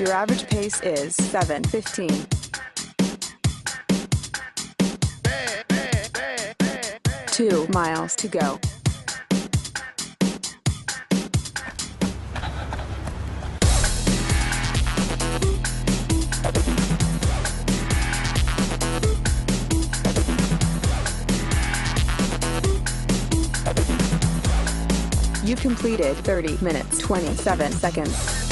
Your average pace is 7:15. 2 miles to go. You've completed 30 minutes, 27 seconds.